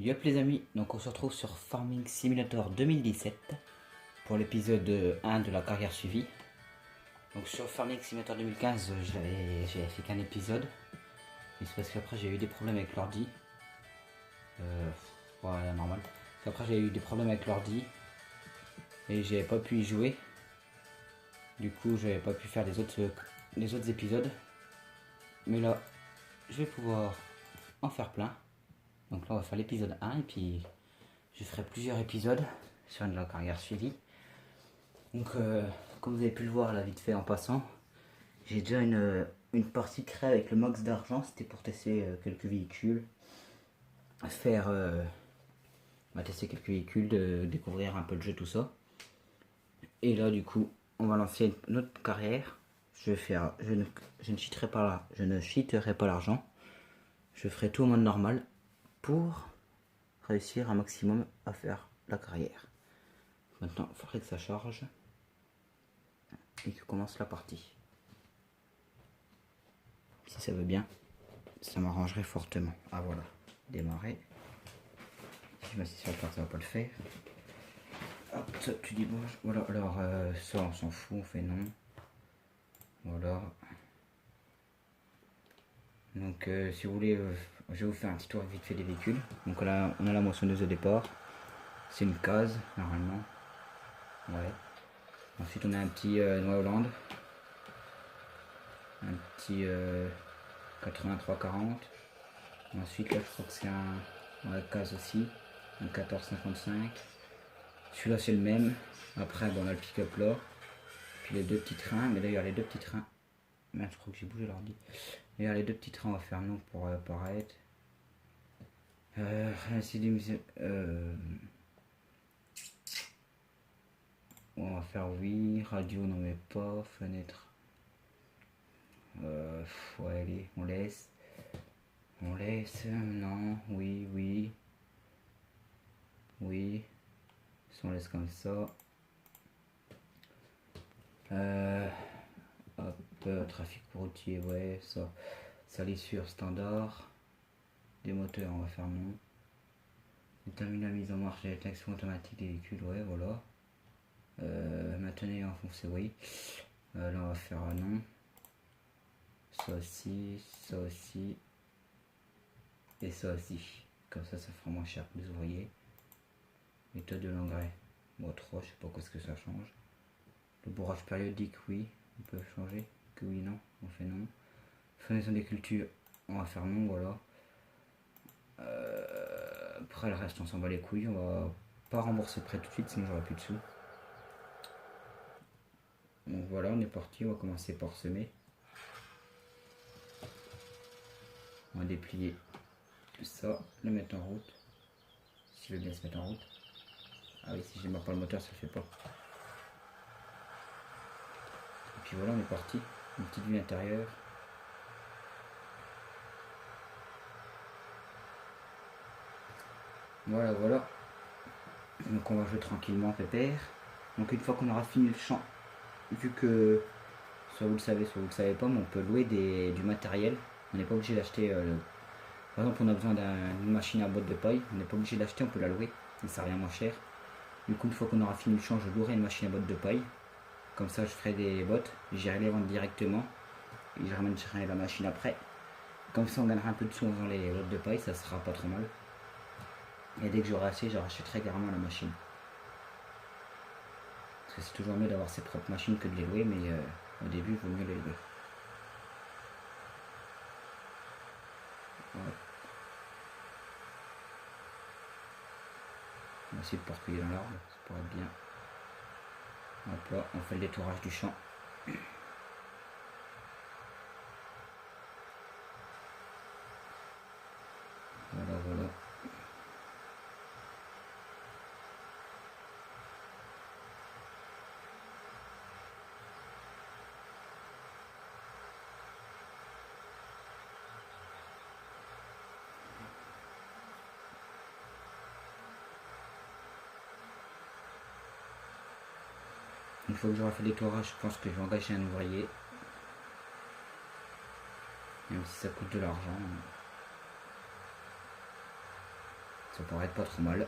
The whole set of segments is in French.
Yop les amis, donc on se retrouve sur Farming Simulator 2017 pour l'épisode 1 de la carrière suivie. Donc sur Farming Simulator 2015 j'avais fait qu'un épisode, mais c'est parce qu'après j'ai eu des problèmes avec l'ordi. Ouais, normal. Après j'ai eu des problèmes avec l'ordi et j'avais pas pu y jouer. Du coup j'avais pas pu faire les autres épisodes. Mais là je vais pouvoir en faire plein. Donc là on va faire l'épisode 1 et puis je ferai plusieurs épisodes sur la carrière suivie. Donc comme vous avez pu le voir là vite fait en passant, j'ai déjà une partie créée avec le max d'argent. C'était pour tester quelques véhicules, tester quelques véhicules, découvrir un peu le jeu, tout ça. Et là du coup on va lancer une autre carrière. Je ne cheaterai pas l'argent. Je ferai tout au mode normal pour réussir un maximum à faire la carrière. Maintenant il faudrait que ça charge et que commence la partie. Si ça veut bien, ça m'arrangerait fortement. Ah voilà, démarrer. Si je m'assieds sur la carte, ça va pas le faire. Hop, ça, tu dis bon, voilà, alors ça on s'en fout, on fait non. Voilà. Donc si vous voulez, je vais vous faire un petit tour vite fait des véhicules. Donc là, on a la moissonneuse au départ. C'est une case, normalement. Ouais. Ensuite, on a un petit Noix Hollande. Un petit 83-40. Ensuite, là, je crois que c'est un case aussi. Un 14-55. Celui-là, c'est le même. Après, bon, on a le pick-up là. Puis les deux petits trains. Mais d'ailleurs, les deux petits trains. Merde, je crois que j'ai bougé l'ordi. D'ailleurs, les deux petits trains, on va faire non pour apparaître. On va faire oui. Radio, non, mais pas. Fenêtre. Ouais, allez, on laisse. On laisse. Non, oui, oui. Oui. Si on laisse comme ça. Hop, trafic routier, ouais, ça. Salissure standard. Des moteurs, on va faire non. Déterminer la mise en marche avec l'action automatique des véhicules, ouais, voilà. Maintenir et enfoncer, oui. Là, on va faire non. Ça aussi, ça aussi. Et ça aussi. Comme ça fera moins cher pour les ouvriers. Méthode de l'engrais. Bon, 3, je sais pas quoi ce que ça change. Le bourrage périodique, oui. On peut changer. Que oui, non. On fait non. Fournaison des cultures, on va faire non, voilà. Après le reste, on s'en bat les couilles. On va pas rembourser le prêt tout de suite, sinon j'aurai plus de sous. Donc voilà, on est parti. On va commencer par semer. On va déplier ça, le mettre en route. Si je veux bien se mettre en route. Ah oui, si je démarre pas le moteur, ça le fait pas. Et puis voilà, on est parti. Une petite vue intérieure. Voilà, voilà. Donc on va jouer tranquillement, pépère. Donc une fois qu'on aura fini le champ, vu que soit vous le savez, soit vous le savez pas, mais on peut louer du matériel. On n'est pas obligé d'acheter. Par exemple, on a besoin d'une machine à botte de paille. On n'est pas obligé d'acheter, on peut la louer. Et ça revient moins cher. Du coup, une fois qu'on aura fini le champ, je louerai une machine à botte de paille. Comme ça, je ferai des bottes. J'irai les vendre directement. Et je ramènerai la machine après. Comme ça, on gagnera un peu de sous en faisant les bottes de paille. Ça sera pas trop mal. Et dès que j'aurai assez, je rachèterai carrément la machine. Parce que c'est toujours mieux d'avoir ses propres machines que de les louer, mais au début, il vaut mieux les louer. Voilà. On va essayer de porter dans l'arbre, ça pourrait être bien. Hop là, on fait le détourage du champ. Voilà, voilà. Une fois que j'aurai fait le détourage, je pense que je vais engager un ouvrier. Même si ça coûte de l'argent. Ça paraît pas trop mal.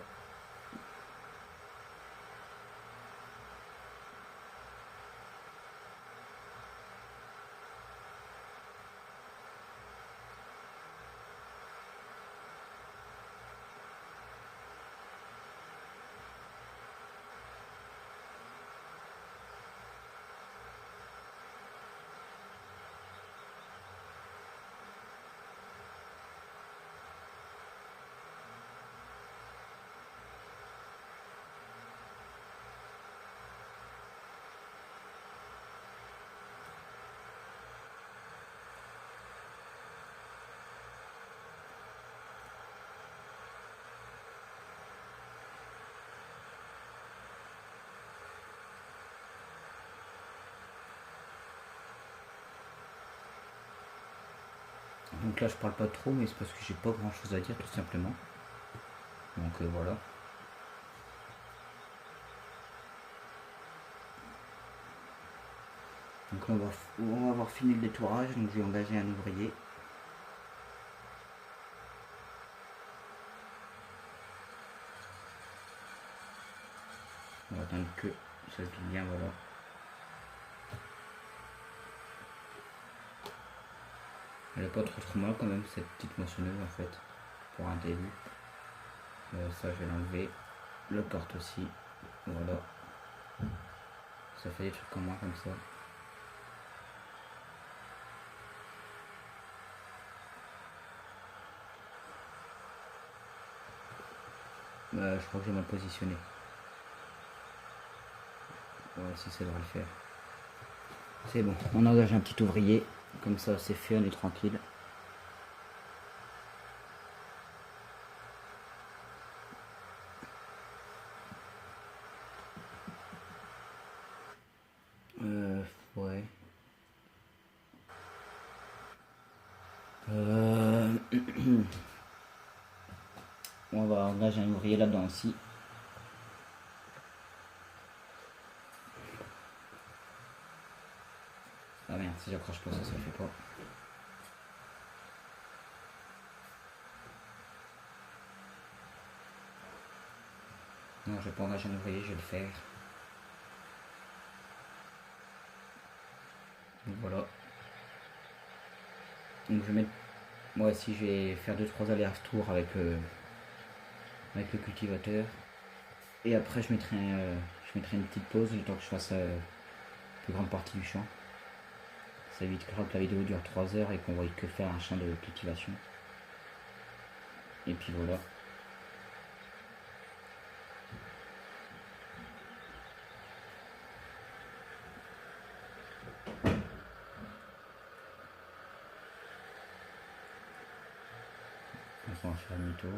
Donc là je parle pas trop, mais c'est parce que j'ai pas grand chose à dire tout simplement. Donc voilà. Donc là, on va avoir fini le détourage, donc je vais engager un ouvrier. On va attendre que ça se vide bien, voilà. Elle est pas trop mal quand même cette petite moissonneuse en fait, pour un début. Ça je vais l'enlever. Le porte aussi, voilà. Ça fait des trucs comme moi comme ça. Je crois que j'ai mal positionné. Ouais, si ça devrait le faire. C'est bon, on engage un petit ouvrier. Comme ça c'est fait, on est tranquille. Ouais. On va engager un ouvrier là-dedans aussi. Ah merde, si j'accroche pas ça, ça le fait pas. Non, je vais pas engager un ouvrier, je vais le faire. Donc voilà. Donc je vais mettre. Moi aussi je vais faire 2-3 allers-retours avec le cultivateur. Et après je mettrai une petite pause le temps que je fasse la plus grande partie du champ. Ça évitera que la vidéo dure 3 heures et qu'on voit que faire un champ de cultivation. Et puis voilà. Donc on va faire demi-tour.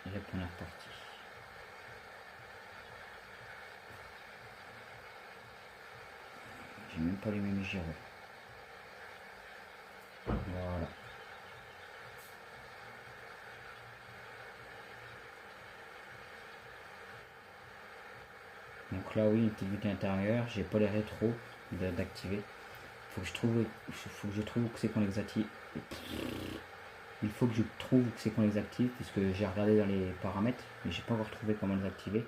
Et la première partie. J'ai même pas les mêmes gyros. Voilà. Donc là oui, une petite vue intérieure, j'ai pas les rétros d'activer. Faut que je trouve que c'est qu'on les active. Il faut que je trouve que c'est qu'on les active, puisque j'ai regardé dans les paramètres, mais j'ai pas encore trouvé comment les activer.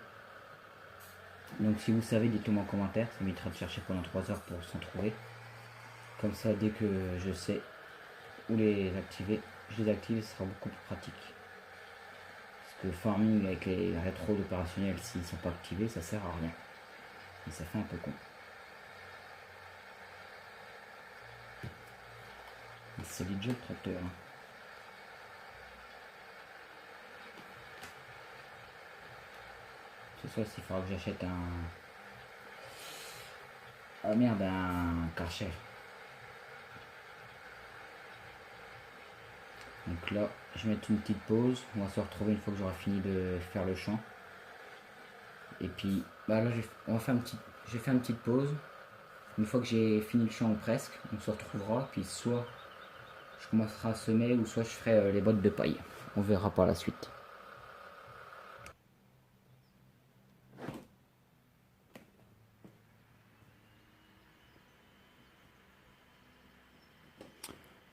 Donc si vous savez, dites-le-moi en commentaire, ça m'évitera de chercher pendant 3 heures pour s'en trouver. Comme ça, dès que je sais où les activer, je les active et ce sera beaucoup plus pratique. Parce que farming avec les rétros opérationnels, s'ils ne sont pas activés, ça sert à rien. Et ça fait un peu con. C'est solide jeu le tracteur. Hein. C'est ça, s'il faudra que j'achète un... Ah merde, un Karcher. Donc là, je vais mettre une petite pause. On va se retrouver une fois que j'aurai fini de faire le champ. Et puis, bah là, je vais faire une petite pause. Une fois que j'ai fini le champ ou presque, on se retrouvera. Puis soit je commencerai à semer ou soit je ferai les bottes de paille. On verra par la suite.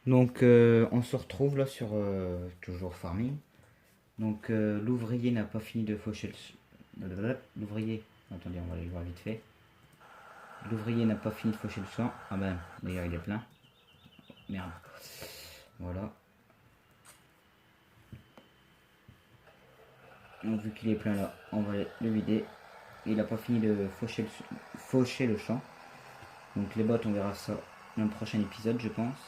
Donc on se retrouve là sur toujours farming. Donc l'ouvrier n'a pas fini de faucher l'ouvrier. Attendez, on va aller voir vite fait. L'ouvrier n'a pas fini de faucher le champ. Ah ben d'ailleurs il est plein. Merde. Voilà. Donc vu qu'il est plein là, on va le vider. Il n'a pas fini de faucher le champ. Donc les bottes on verra ça dans le prochain épisode je pense.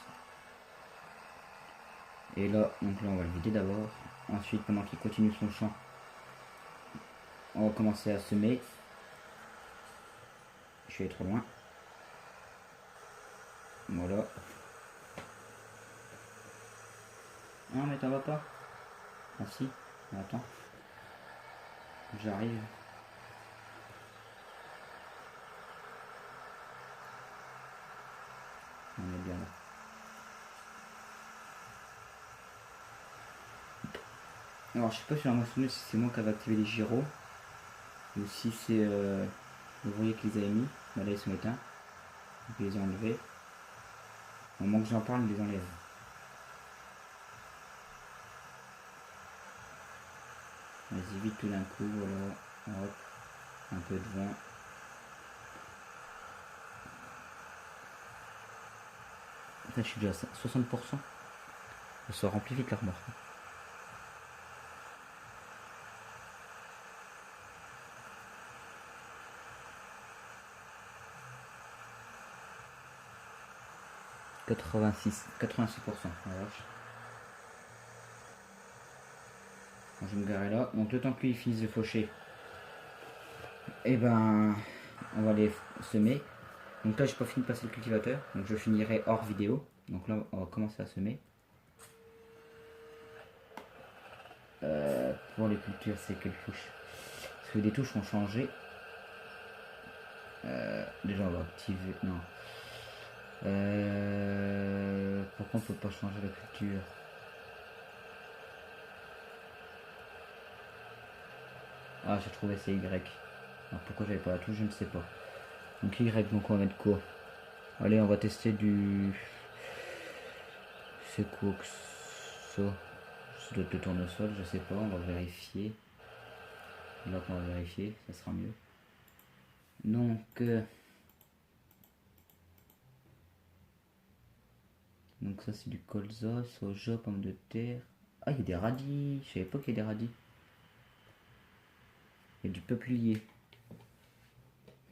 Et là, donc là on va le vider d'abord. Ensuite pendant qu'il continue son champ, on va commencer à semer. Je suis allé trop loin. Voilà. Non mais t'en vas pas. Ah si. Attends. J'arrive. On est bien là. Alors je sais pas sur la moissonneuse si c'est moi qui avais activé les gyros ou si c'est l'ouvrier qui les avait mis. Bah là ils sont éteints. Donc ils les ont enlevés. Au moment que j'en parle, ils les enlèvent. Vas-y vite tout d'un coup, voilà. Hop. Un peu de vent. Là je suis déjà à 60%. Ça se remplit vite la remorque. 86%. Voilà. Bon, je vais me garer là. Donc le temps que lui finisse de faucher, et ben on va les semer. Donc là j'ai pas fini de passer le cultivateur, donc je finirai hors vidéo. Donc là on va commencer à semer. Pour les cultures c'est quelle touche? Parce que les touches ont changé. Déjà on va activer. Non. Pourquoi on peut pas changer la culture? Ah j'ai trouvé c'est Y. Alors pourquoi j'avais pas la touche je ne sais pas. Donc Y, donc on va mettre quoi? Allez on va tester du... C'est quoi que ça? Ça doit être le tournesol, je sais pas, on va vérifier. Là qu'on va vérifier, ça sera mieux. Donc ça c'est du colza, soja, pommes de terre. Ah il y a des radis, je savais pas qu'il y a des radis. Il y a du peuplier.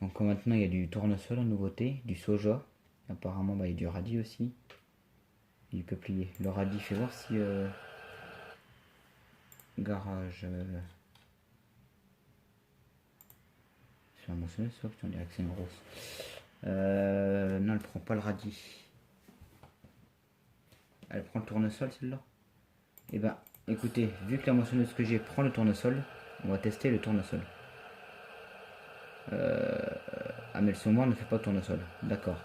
Donc maintenant il y a du tournesol en nouveauté, du soja. Apparemment bah, il y a du radis aussi. Du peuplier. Le radis, fais voir si... garage... Sur la mentionneuse, sauf que on dirait que c'est une grosse. Non elle prend pas le radis. Elle prend le tournesol celle-là. Et ben écoutez, vu que la moissonneuse que j'ai prend le tournesol, on va tester le tournesol. Ah mais le semoir ne fait pas de tournesol, d'accord.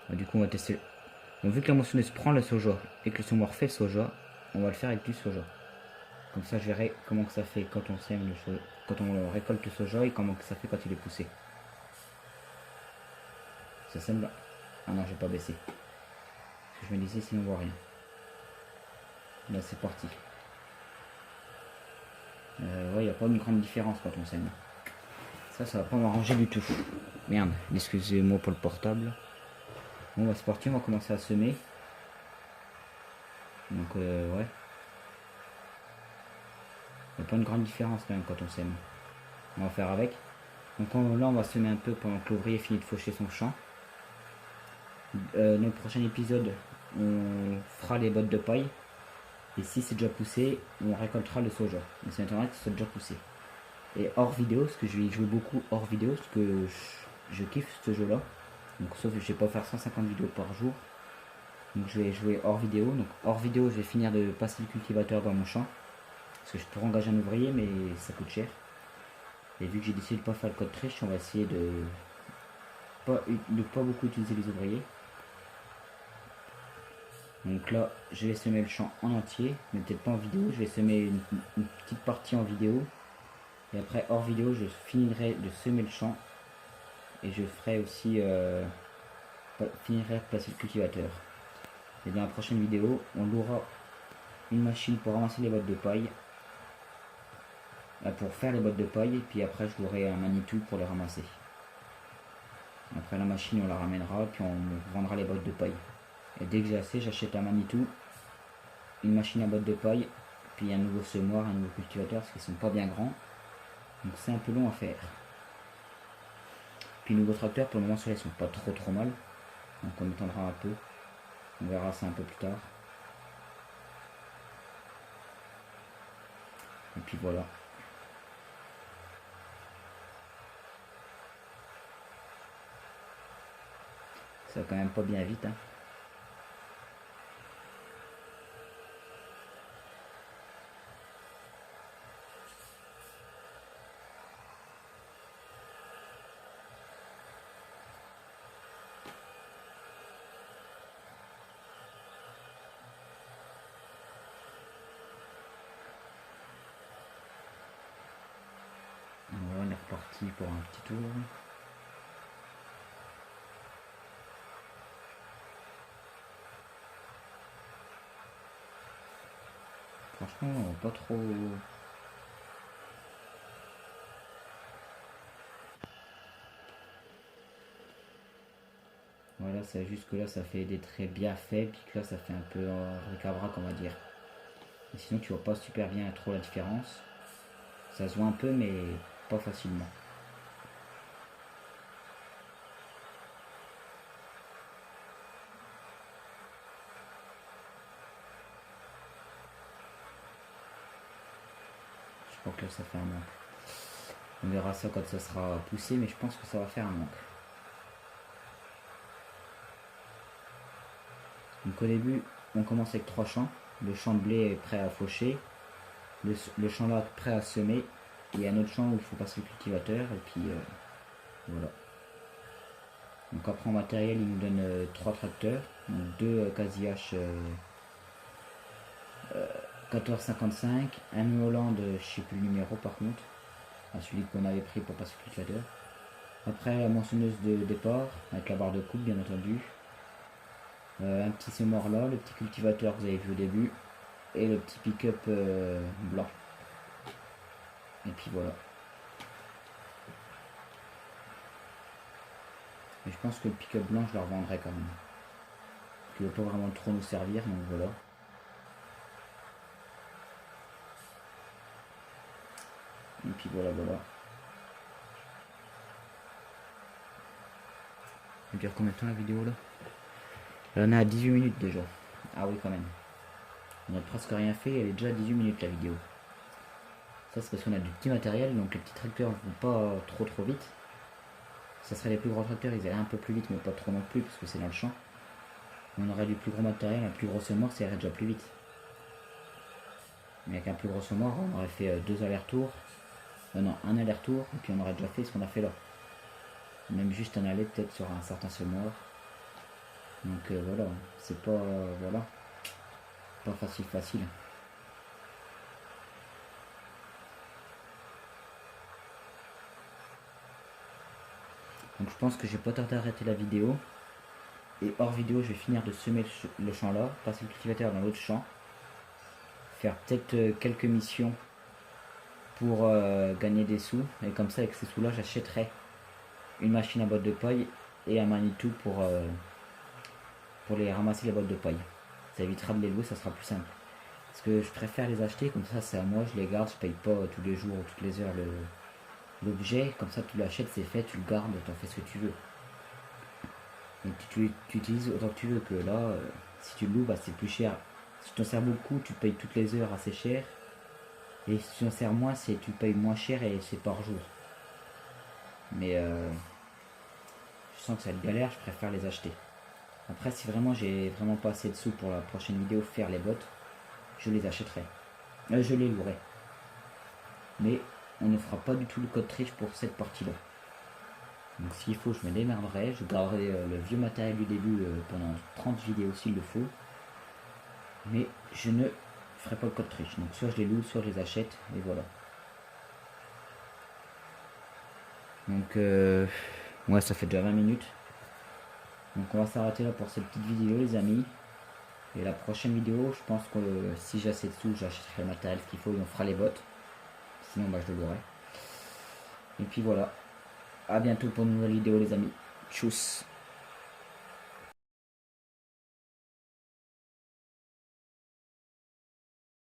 Du coup on va tester. Donc vu que la moissonneuse prend le soja et que le semoir fait le soja, on va le faire avec du soja. Comme ça je verrai comment que ça fait quand on sème le soja, quand on récolte le soja et comment que ça fait quand il est poussé. Ça sème là. Ah non j'ai pas baissé. Parce que je me disais sinon on voit rien. Là c'est parti. Ouais, il n'y a pas une grande différence quand on sème. Ça va pas m'arranger du tout. Merde, excusez-moi pour le portable. Bon, bah c'est parti, on va commencer à semer. Donc, ouais. Il n'y a pas une grande différence quand même quand on sème. On va faire avec. Donc là, on va semer un peu pendant que l'ouvrier finit de faucher son champ. Dans le prochain épisode, on fera les bottes de paille. Et si c'est déjà poussé, on récoltera le soja. Mais c'est intéressant que ce soit déjà poussé. Et hors vidéo, parce que je vais y jouer beaucoup hors vidéo, parce que je kiffe ce jeu là. Donc sauf que je vais pas faire 150 vidéos par jour. Donc je vais jouer hors vidéo. Donc hors vidéo je vais finir de passer le cultivateur dans mon champ. Parce que je pourrais engager un ouvrier mais ça coûte cher. Et vu que j'ai décidé de pas faire le code triche, on va essayer de pas beaucoup utiliser les ouvriers. Donc là je vais semer le champ en entier, mais peut-être pas en vidéo. Je vais semer une petite partie en vidéo. Et après hors vidéo je finirai de semer le champ. Et je ferai aussi finirai de placer le cultivateur. Et dans la prochaine vidéo, on louera une machine pour ramasser les bottes de paille, pour faire les bottes de paille, et puis après je louerai un Manitou pour les ramasser. Après la machine on la ramènera, puis on vendra les bottes de paille. Et dès que j'ai assez, j'achète un Manitou, une machine à bottes de paille, puis un nouveau semoir, un nouveau cultivateur, parce qu'ils sont pas bien grands. Donc c'est un peu long à faire. Puis nouveau tracteur, pour le moment ceux-là ils sont pas trop mal. Donc on attendra un peu. On verra ça un peu plus tard. Et puis voilà. Ça va quand même pas bien vite, hein. Voilà, on est reparti pour un petit tour. Franchement, pas trop. Voilà, c'est juste que là ça fait des traits bien faibles, puis que là ça fait un peu bric-à-brac on va dire. Et sinon tu vois pas super bien trop la différence. Ça se voit un peu mais pas facilement. Je crois que là ça fait un manque. On verra ça quand ça sera poussé, mais je pense que ça va faire un manque. Donc au début, on commence avec 3 champs. Le champ de blé est prêt à faucher. Le champ là prêt à semer. Et un autre champ où il faut passer le cultivateur. Et puis voilà. Donc après en matériel, il nous donne 3 tracteurs. Donc 2 Casillac 1455. Un New Holland, je sais plus le numéro par contre. Celui qu'on avait pris pour passer le cultivateur. Après la moissonneuse de départ, avec la barre de coupe bien entendu. Un petit semoir là, le petit cultivateur que vous avez vu au début, et le petit pick-up blanc. Et puis voilà. Mais je pense que le pick-up blanc je le revendrai quand même. Parce qu'il ne va pas vraiment trop nous servir, donc voilà. Et puis voilà. Ça dure combien de temps la vidéo là? On est à 18 minutes déjà. Ah oui quand même. On a presque rien fait, elle est déjà à 18 minutes la vidéo. Ça c'est parce qu'on a du petit matériel, donc les petits tracteurs ne vont pas trop vite. Ça serait les plus gros tracteurs, ils iraient un peu plus vite, mais pas trop non plus, parce que c'est dans le champ. On aurait du plus gros matériel, un plus gros semoir, ça irait déjà plus vite. Mais avec un plus gros semoir, on aurait fait 2 allers-retours. Non, un aller-retour, et puis on aurait déjà fait ce qu'on a fait là. Même juste un aller peut-être sur un certain semoir. Donc voilà, c'est pas voilà, pas facile. Donc je pense que je vais pas tarder à arrêter la vidéo. Et hors vidéo, je vais finir de semer le champ là, passer le cultivateur dans l'autre champ. Faire peut-être quelques missions pour gagner des sous. Et comme ça, avec ces sous là, j'achèterai une machine à bottes de paille et un Manitou pour les ramasser les bottes de paille. Ça évitera de les louer, ça sera plus simple. Parce que je préfère les acheter, comme ça c'est à moi, je les garde, je paye pas tous les jours ou toutes les heures l'objet. Comme ça tu l'achètes, c'est fait, tu le gardes, tu en fais ce que tu veux. Donc tu utilises autant que tu veux, que là, si tu le loues, bah, c'est plus cher. Si tu t'en sers beaucoup, tu payes toutes les heures assez cher. Et si tu en sers moins, tu payes moins cher et c'est par jour. Mais je sens que ça va être galère, je préfère les acheter. Après, si vraiment j'ai vraiment pas assez de sous pour la prochaine vidéo faire les bottes, je les achèterai. Je les louerai. Mais on ne fera pas du tout le code triche pour cette partie-là. Donc s'il faut, je me démerderai. Je garderai le vieux matériel du début pendant 30 vidéos s'il le faut. Mais je ne ferai pas le code triche. Donc soit je les loue, soit je les achète. Et voilà. Donc ouais, ça fait déjà 20 minutes. Donc on va s'arrêter là pour cette petite vidéo les amis. Et la prochaine vidéo, je pense que si j'ai assez de sous, j'achèterai le matériel qu'il faut et on fera les bottes. Sinon bah, je le louerai. Et puis voilà. A bientôt pour une nouvelle vidéo les amis. Tchuss.